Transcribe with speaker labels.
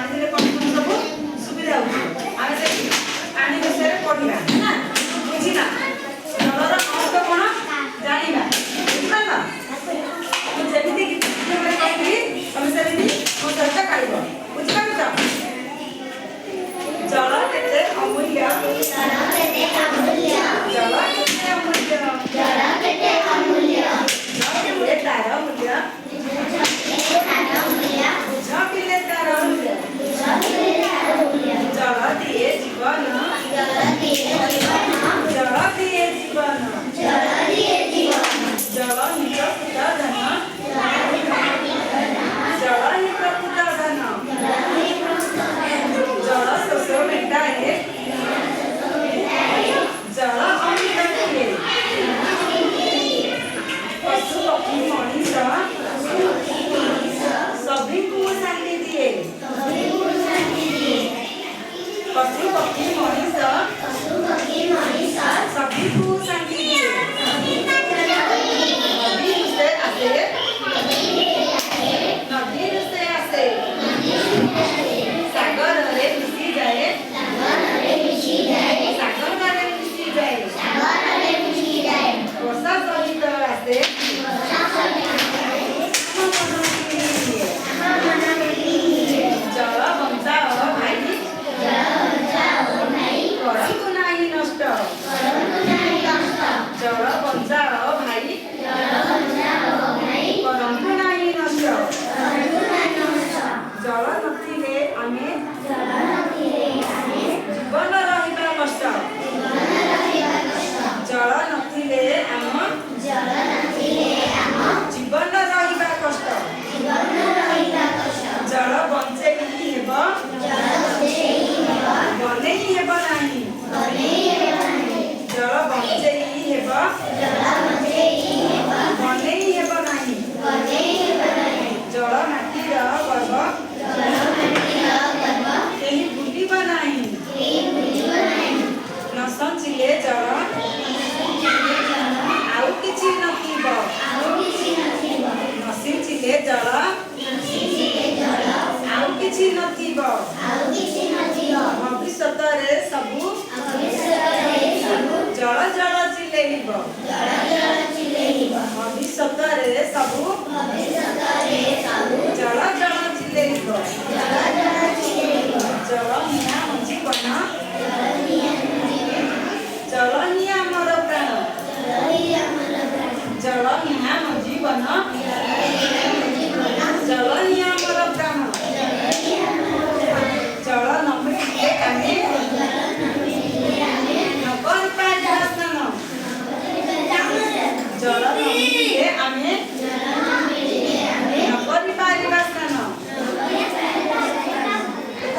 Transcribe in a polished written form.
Speaker 1: पानी दिले कौन सब सुविधा होती आमे से पानी विषय पढ़िबा ना बुझिना जलर अर्थ कोन जानिबा बुझिना तो जेमिति कि हमरे कहबी हम सेमिति मो सहित काढिबो बुझिपारुछ जल केते अमूल्य जल केते अमूल्य जल तार मूल्य झपिले तार मूल्य जल दिए जीवन जल दिए जीवन जल ही प्रकृत धन जल ही प्रकृत धन जल शोष मेटाए जल अमृत दिए पशु पक्षी मनीष सभी को शांति दिए पशु पक्षी मनीष सभी को शांति दिए नदी से आसे सागर रे मिसी जाए सागर रे मिसी जाए वर्षा सहित आसे जल बंचाओ भाई करंतु नहीं नष्ट जल बंचाओ भाई करंतु नहीं नष्ट जल नथिले आमे जीवन रहिबा कष्ट जल नथिले आम जीवन रहिबा कष्ट जल बंचेई हेब बनेई हेब नाही जल बंचेई हेब बनेई हेब नाही जल माटीर गर्व केही भूलिब नाही न संचिले जल आउ किछि नथिब न सिंचिले जल आउ किछि नथिब भविष्यतरे सबु जल जल चिलेइब भविष्यतरे सबु